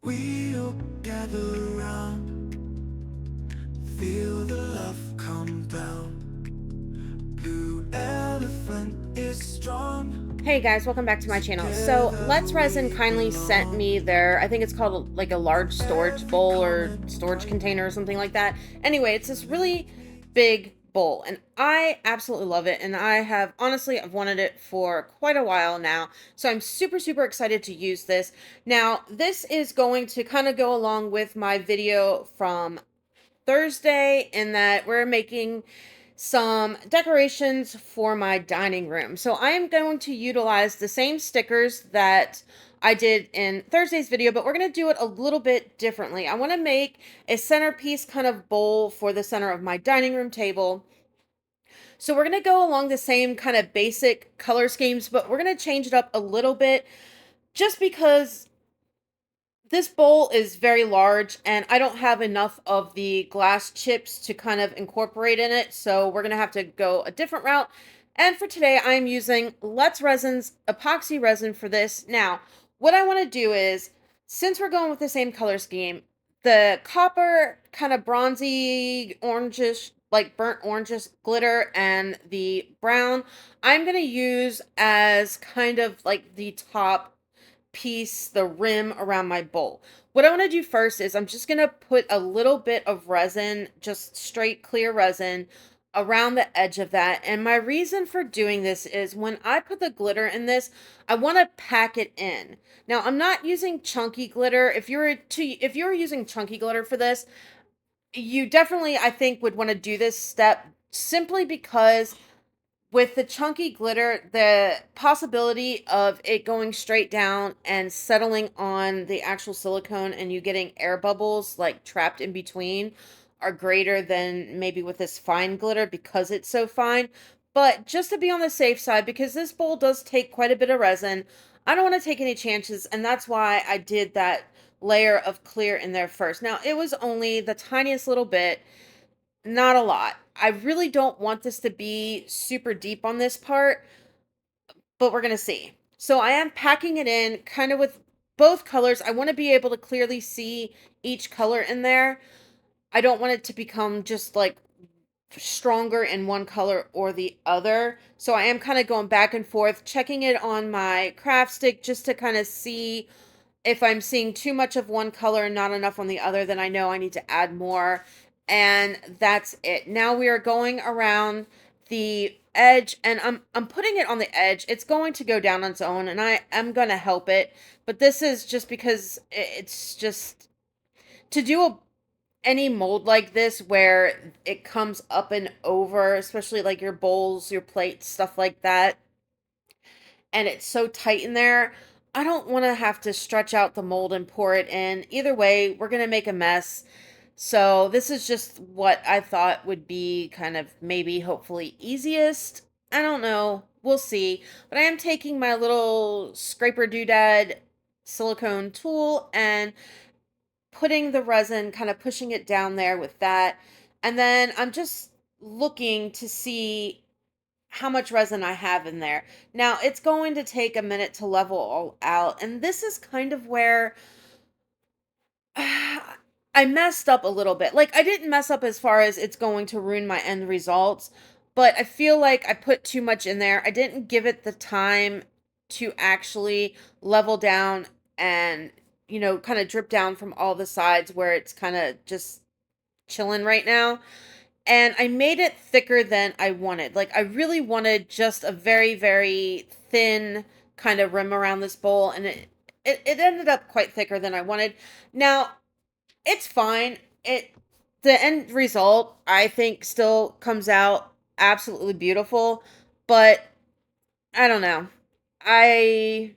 We'll gather round, feel the love compound. Blue elephant is strong. Hey guys, welcome back to my channel. So Let's Resin kindly sent me their, I think it's called like a large storage bowl or storage container or something like that. Anyway, it's this really big bowl and I absolutely love it. And I've wanted it for quite a while now. So I'm super excited to use this. Now, this is going to kind of go along with my video from Thursday in that we're making some decorations for my dining room. So I am going to utilize the same stickers that I did in Thursday's video, but we're going to do it a little bit differently. I want to make a centerpiece kind of bowl for the center of my dining room table. So we're going to go along the same kind of basic color schemes, but we're going to change it up a little bit just because this bowl is very large and I don't have enough of the glass chips to kind of incorporate in it. So we're going to have to go a different route. And for today, I'm using Let's Resin's epoxy resin for this. Now, what I want to do is, since we're going with the same color scheme, the copper kind of bronzy orangish, like burnt orangish glitter and the brown, I'm going to use as kind of like the top piece, the rim around my bowl. What I want to do first is I'm just going to put a little bit of resin, just straight clear resin, around the edge of that. And my reason for doing this is when I put the glitter in this, I want to pack it in. Now, I'm not using chunky glitter. If you were using chunky glitter for this, you definitely, I think, would want to do this step simply because with the chunky glitter, the possibility of it going straight down and settling on the actual silicone and you getting air bubbles like trapped in between are greater than maybe with this fine glitter because it's so fine. But just to be on the safe side, because this bowl does take quite a bit of resin, I don't want to take any chances, and that's why I did that layer of clear in there first. Now, it was only the tiniest little bit, not a lot. I really don't want this to be super deep on this part, but we're going to see. So I am packing it in kind of with both colors. I want to be able to clearly see each color in there. I don't want it to become just like stronger in one color or the other. So I am kind of going back and forth, checking it on my craft stick just to kind of see if I'm seeing too much of one color and not enough on the other, then I know I need to add more. And that's it. Now we are going around the edge, and I'm putting it on the edge. It's going to go down on its own, and I am going to help it. But this is just because it's just to do any mold like this where it comes up and over, especially like your bowls, your plates, stuff like that, and it's so tight in there. I don't want to have to stretch out the mold and pour it in. Either way, we're going to make a mess. So this is just what I thought would be kind of maybe hopefully easiest. I don't know. We'll see. But I am taking my little scraper doodad silicone tool and putting the resin, kind of pushing it down there with that. And then I'm just looking to see how much resin I have in there. Now, it's going to take a minute to level all out, and this is kind of where I messed up a little bit. Like, I didn't mess up as far as it's going to ruin my end results, but I feel like I put too much in there. I didn't give it the time to actually level down and, kind of drip down from all the sides where it's kind of just chilling right now, and I made it thicker than I wanted. Like, I really wanted just a very thin kind of rim around this bowl, and it ended up quite thicker than I wanted. Now, it's fine. The end result, I think, still comes out absolutely beautiful, but I don't know. I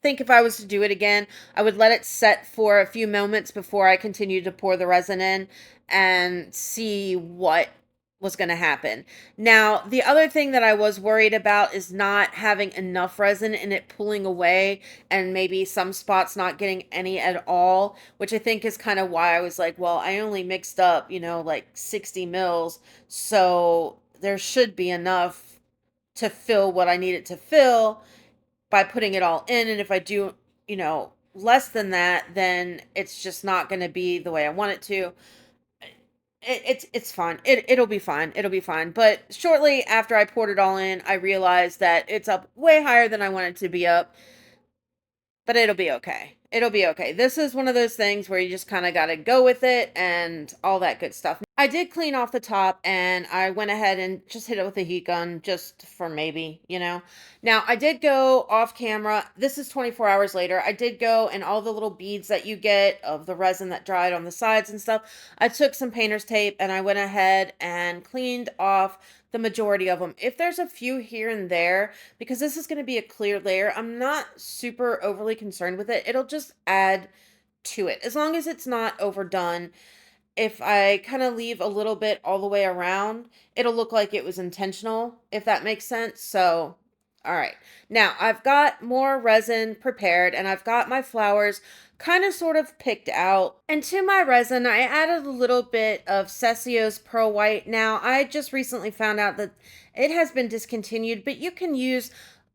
think if I was to do it again, I would let it set for a few moments before I continued to pour the resin in and see what was going to happen. Now, the other thing that I was worried about is not having enough resin and it pulling away and maybe some spots not getting any at all, which I think is kind of why I was like, well, I only mixed up, like 60 mils, so there should be enough to fill what I need it to fill by putting it all in. And if I do, less than that, then it's just not going to be the way I want it to. It's fine. It'll be fine. It'll be fine. But shortly after I poured it all in, I realized that it's up way higher than I want it to be up. But it'll be okay. It'll be okay. This is one of those things where you just kind of got to go with it and all that good stuff. I did clean off the top and I went ahead and just hit it with a heat gun just for maybe, you know. Now, I did go off camera. This is 24 hours later. I did go and all the little beads that you get of the resin that dried on the sides and stuff. I took some painter's tape and I went ahead and cleaned off the majority of them. If there's a few here and there, because this is going to be a clear layer, I'm not super overly concerned with it. It'll just add to it as long as it's not overdone. If I kind of leave a little bit all the way around, it'll look like it was intentional, if that makes sense. So, all right. Now, I've got more resin prepared and I've got my flowers kind of sort of picked out. And to my resin, I added a little bit of Sessio's Pearl White. Now, I just recently found out that it has been discontinued, but you can use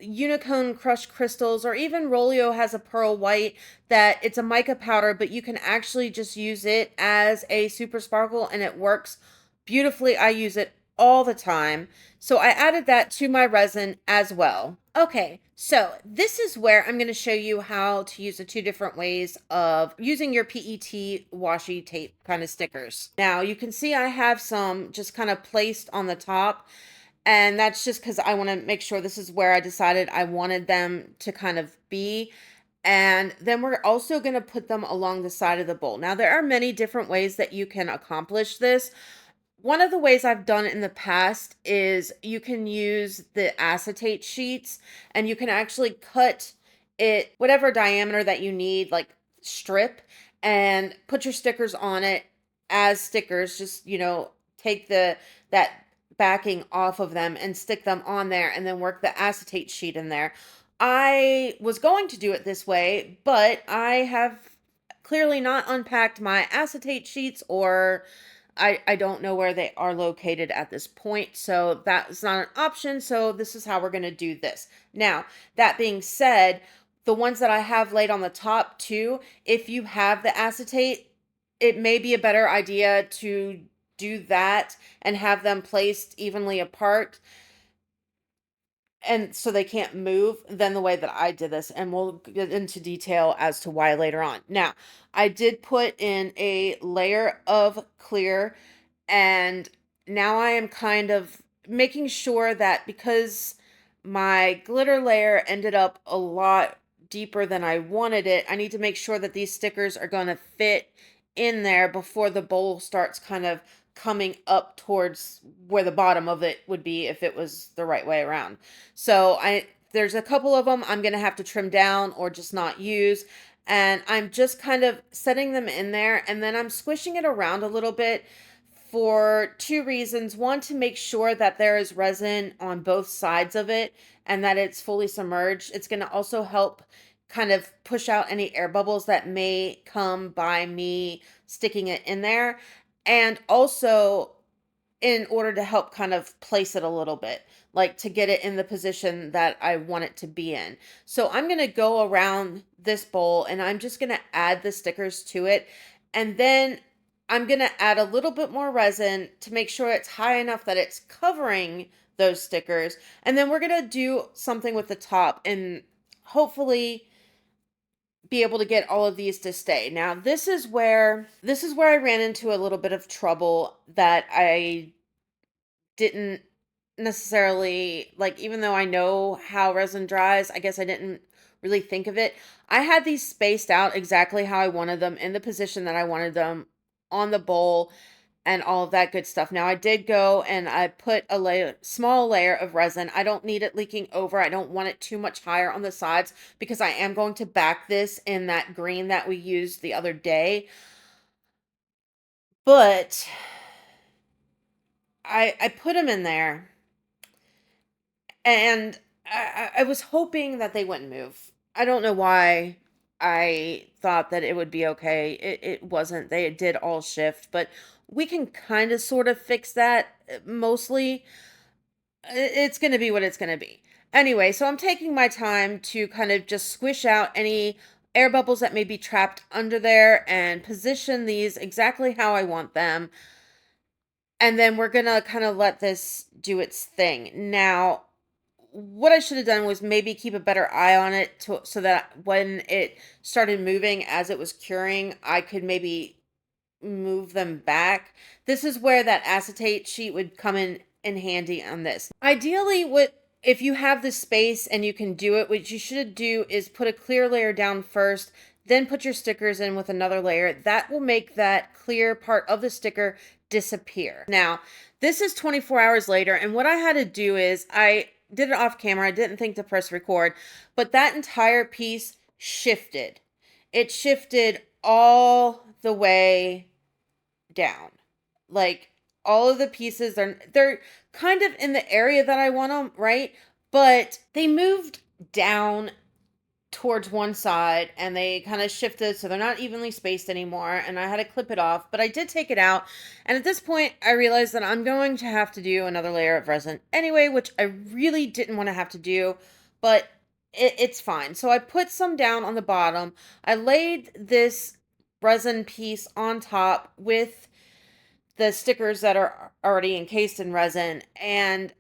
Unicone crushed crystals, or even Rolio has a pearl white that it's a mica powder, but you can actually just use it as a super sparkle and it works beautifully. I use it all the time. So I added that to my resin as well. Okay, so this is where I'm going to show you how to use the two different ways of using your PET washi tape kind of stickers. Now you can see I have some just kind of placed on the top. And that's just because I want to make sure this is where I decided I wanted them to kind of be. And then we're also going to put them along the side of the bowl. Now, there are many different ways that you can accomplish this. One of the ways I've done it in the past is you can use the acetate sheets and you can actually cut it whatever diameter that you need, like strip, and put your stickers on it as stickers. Just, you know, take that backing off of them and stick them on there and then work the acetate sheet in there. I was going to do it this way, but I have clearly not unpacked my acetate sheets, or I don't know where they are located at this point. So that's not an option. So this is how we're going to do this. Now, that being said, the ones that I have laid on the top too, if you have the acetate, it may be a better idea to do that and have them placed evenly apart and so they can't move than the way that I did this, and we'll get into detail as to why later on. Now, I did put in a layer of clear, and now I am kind of making sure that because my glitter layer ended up a lot deeper than I wanted it, I need to make sure that these stickers are going to fit in there before the bowl starts kind of coming up towards where the bottom of it would be if it was the right way around. So there's a couple of them I'm going to have to trim down or just not use. And I'm just kind of setting them in there, and then I'm squishing it around a little bit for two reasons. One, to make sure that there is resin on both sides of it and that it's fully submerged. It's going to also help kind of push out any air bubbles that may come by me sticking it in there. And also in order to help kind of place it a little bit, like to get it in the position that I want it to be in. So I'm going to go around this bowl and I'm just going to add the stickers to it. And then I'm going to add a little bit more resin to make sure it's high enough that it's covering those stickers. And then we're going to do something with the top and hopefully be able to get all of these to stay. Now, this is where I ran into a little bit of trouble that I didn't necessarily like. Even though I know how resin dries, I guess I didn't really think of it. I had these spaced out exactly how I wanted them, in the position that I wanted them on the bowl and all of that good stuff. Now, I did go and I put a small layer of resin. I don't need it leaking over. I don't want it too much higher on the sides because I am going to back this in that green that we used the other day. But I put them in there, and I was hoping that they wouldn't move. I don't know why I thought that it would be okay. It wasn't. They did all shift, but we can kind of sort of fix that. Mostly it's going to be what it's going to be. Anyway, so I'm taking my time to kind of just squish out any air bubbles that may be trapped under there and position these exactly how I want them. And then we're gonna kind of let this do its thing. Now, what I should have done was maybe keep a better eye on it so that when it started moving as it was curing, I could maybe move them back. This is where that acetate sheet would come in handy on this. Ideally, what if you have the space and you can do it, what you should do is put a clear layer down first, then put your stickers in with another layer. That will make that clear part of the sticker disappear. Now, this is 24 hours later, and what I had to do is I did it off camera. I didn't think to press record, but that entire piece shifted. It shifted all the way down. Like all of the pieces, they're kind of in the area that I want them, right? But they moved down towards one side and they kind of shifted, so they're not evenly spaced anymore, and I had to clip it off, but I did take it out. And at this point I realized that I'm going to have to do another layer of resin anyway, which I really didn't want to have to do, but it's fine. So I put some down on the bottom. I laid this resin piece on top with the stickers that are already encased in resin, and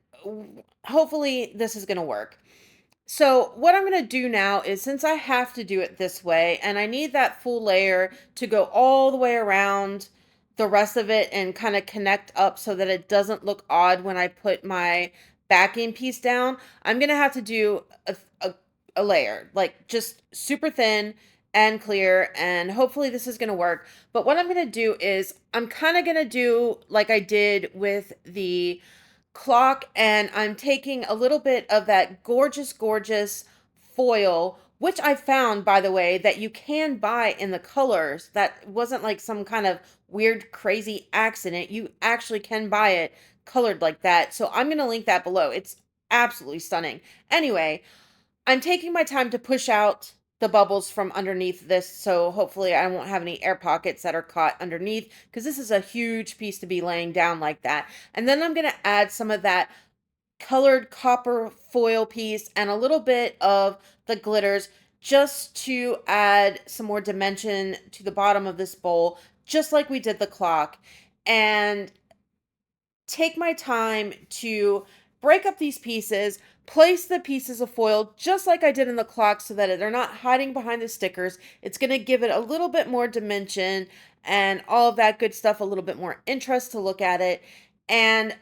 hopefully this is going to work. So what I'm going to do now is, since I have to do it this way and I need that full layer to go all the way around the rest of it and kind of connect up so that it doesn't look odd when I put my backing piece down, I'm going to have to do a layer, like just super thin and clear, and hopefully this is going to work. But what I'm going to do is I'm kind of going to do like I did with the clock, and I'm taking a little bit of that gorgeous foil, which I found, by the way, that you can buy in the colors. That wasn't like some kind of weird crazy accident. You actually can buy it colored like that. So I'm going to link that below. It's absolutely stunning. Anyway, I'm taking my time to push out the bubbles from underneath this, so hopefully I won't have any air pockets that are caught underneath, because this is a huge piece to be laying down like that. And then I'm going to add some of that colored copper foil piece and a little bit of the glitters just to add some more dimension to the bottom of this bowl, just like we did the clock. And take my time to break up these pieces, place the pieces of foil just like I did in the clock so that they're not hiding behind the stickers. It's going to give it a little bit more dimension and all of that good stuff, a little bit more interest to look at it. And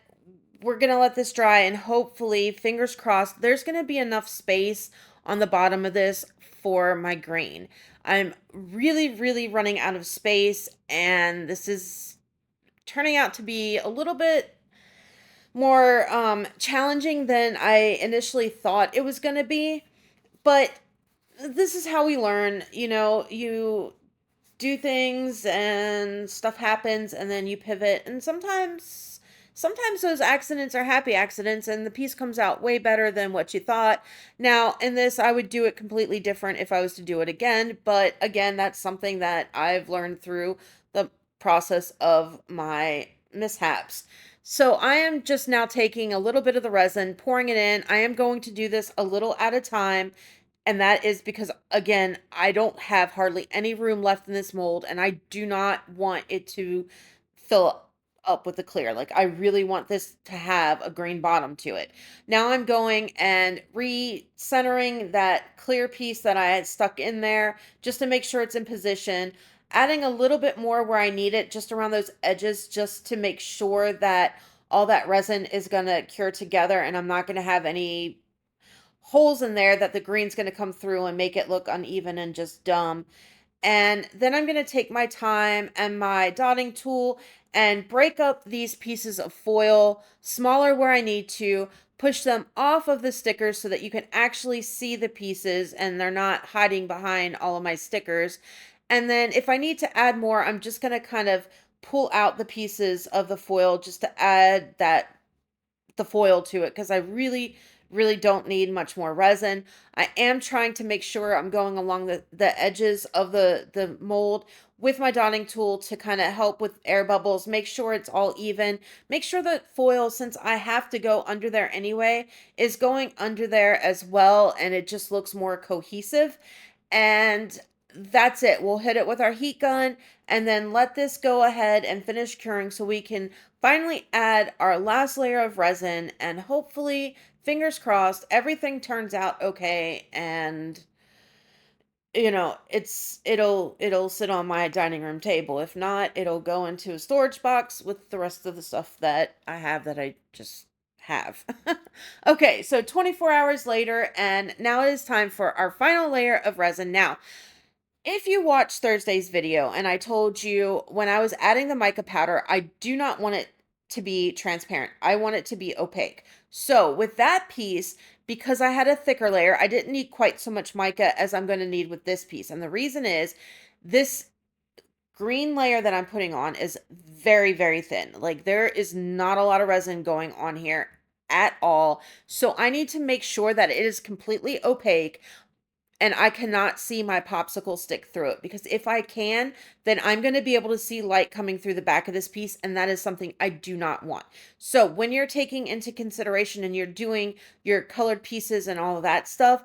we're going to let this dry, and hopefully, fingers crossed, there's going to be enough space on the bottom of this for my grain. I'm really running out of space, and this is turning out to be a little bit more challenging than I initially thought it was going to be. But this is how we learn. You know, you do things and stuff happens and then you pivot, and sometimes those accidents are happy accidents and the piece comes out way better than what you thought. Now, in this, I would do it completely different if I was to do it again, but again, that's something that I've learned through the process of my mishaps. So I am just now taking a little bit of the resin, pouring it in. I am going to do this a little at a time, and that is because, again, I don't have hardly any room left in this mold, and I do not want it to fill up with the clear. Like, I really want this to have a green bottom to it. Now I'm going and recentering that clear piece that I had stuck in there just to make sure it's in position. Adding a little bit more where I need it, just around those edges, just to make sure that all that resin is going to cure together and I'm not going to have any holes in there that the green's going to come through and make it look uneven and just dumb. And then I'm going to take my time and my dotting tool and break up these pieces of foil, smaller where I need to, push them off of the stickers so that you can actually see the pieces and they're not hiding behind all of my stickers. And then if I need to add more, I'm just going to kind of pull out the pieces of the foil just to add the foil to it, because I really don't need much more resin. I am trying to make sure I'm going along the edges of the mold with my dotting tool to kind of help with air bubbles, make sure it's all even, make sure that foil, since I have to go under there anyway, is going under there as well, and it just looks more cohesive. And that's it. We'll hit it with our heat gun and then let this go ahead and finish curing so we can finally add our last layer of resin, and hopefully, fingers crossed, everything turns out okay, and it'll sit on my dining room table. If not, it'll go into a storage box with the rest of the stuff that I have that I just have. Okay, so 24 hours later, and now it is time for our final layer of resin. Now, if you watched Thursday's video and I told you when I was adding the mica powder, I do not want it to be transparent. I want it to be opaque. So with that piece, because I had a thicker layer, I didn't need quite so much mica as I'm going to need with this piece. And the reason is this green layer that I'm putting on is very, very thin. Like there is not a lot of resin going on here at all. So I need to make sure that it is completely opaque and I cannot see my popsicle stick through it, because if I can, then I'm going to be able to see light coming through the back of this piece, and that is something I do not want. So when you're taking into consideration and you're doing your colored pieces and all of that stuff,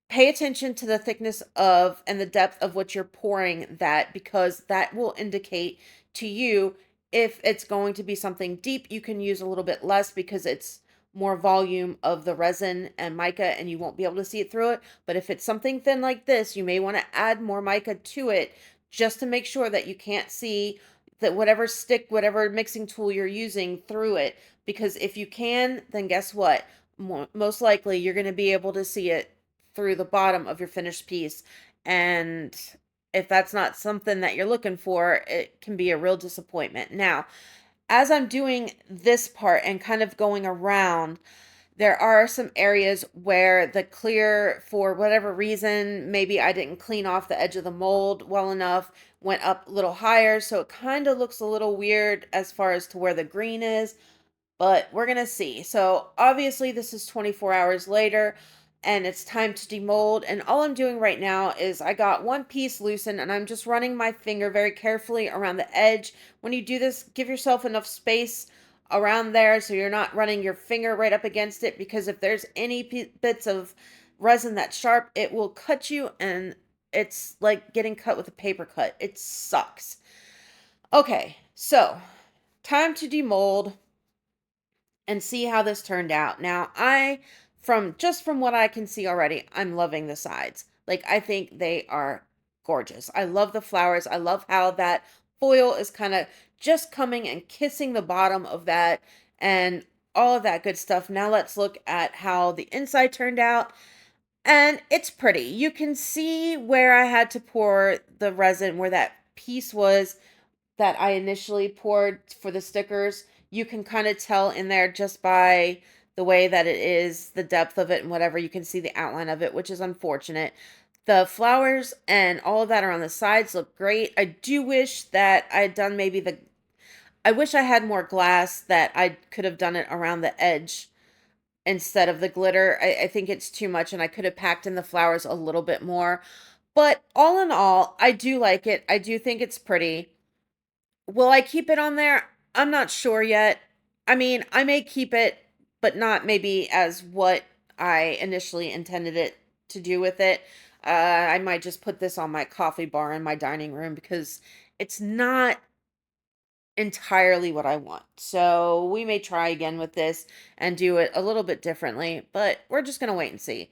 pay attention to the thickness of and the depth of what you're pouring that, because that will indicate to you if it's going to be something deep. You can use a little bit less because it's more volume of the resin and mica and you won't be able to see it through it. But if it's something thin like this, you may want to add more mica to it just to make sure that you can't see that whatever mixing tool you're using through it. Because if you can, then guess what? Most likely you're going to be able to see it through the bottom of your finished piece. And if that's not something that you're looking for, it can be a real disappointment. Now, as I'm doing this part and kind of going around, there are some areas where the clear, for whatever reason, maybe I didn't clean off the edge of the mold well enough, went up a little higher. So it kind of looks a little weird as far as to where the green is, but we're going to see. So obviously this is 24 hours later and it's time to demold. And all I'm doing right now is I got one piece loosened and I'm just running my finger very carefully around the edge. When you do this, give yourself enough space around there so you're not running your finger right up against it, because if there's any bits of resin that's sharp, it will cut you, and it's like getting cut with a paper cut. It sucks. Okay, so time to demold and see how this turned out. Now, from what I can see already, I'm loving the sides. Like, I think they are gorgeous. I love the flowers. I love how that foil is kind of just coming and kissing the bottom of that and all of that good stuff. Now let's look at how the inside turned out. And it's pretty. You can see where I had to pour the resin, where that piece was that I initially poured for the stickers. You can kind of tell in there just by the way that it is, the depth of it and whatever. You can see the outline of it, which is unfortunate. The flowers and all of that are on the sides look great. I do wish that I had done I wish I had more glass, that I could have done it around the edge instead of the glitter. I think it's too much and I could have packed in the flowers a little bit more. But all in all, I do like it. I do think it's pretty. Will I keep it on there? I'm not sure yet. I mean, I may keep it, but not maybe as what I initially intended it to do with it. I might just put this on my coffee bar in my dining room because it's not entirely what I want. So we may try again with this and do it a little bit differently, but we're just going to wait and see.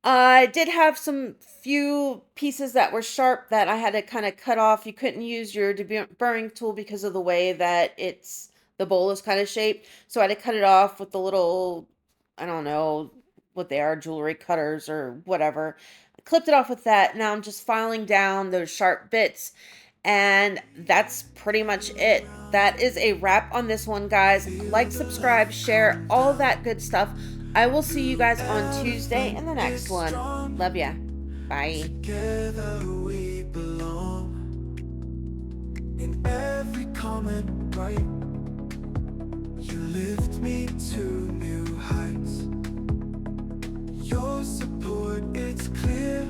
I did have some few pieces that were sharp that I had to kind of cut off. You couldn't use your deburring tool because of the way that the bowl is kind of shaped. So I had to cut it off with the little, I don't know what they are, jewelry cutters or whatever. I clipped it off with that. Now I'm just filing down those sharp bits. And that's pretty much it. That is a wrap on this one, guys. Like, subscribe, share, all that good stuff. I will see you guys on Tuesday in the next one. Love ya. Bye. Together we belong. In every comment, right? You lift me to new heights. Your support, it's clear,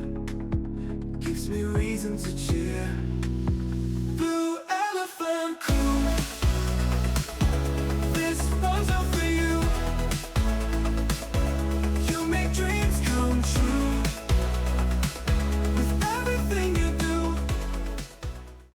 gives me reason to cheer.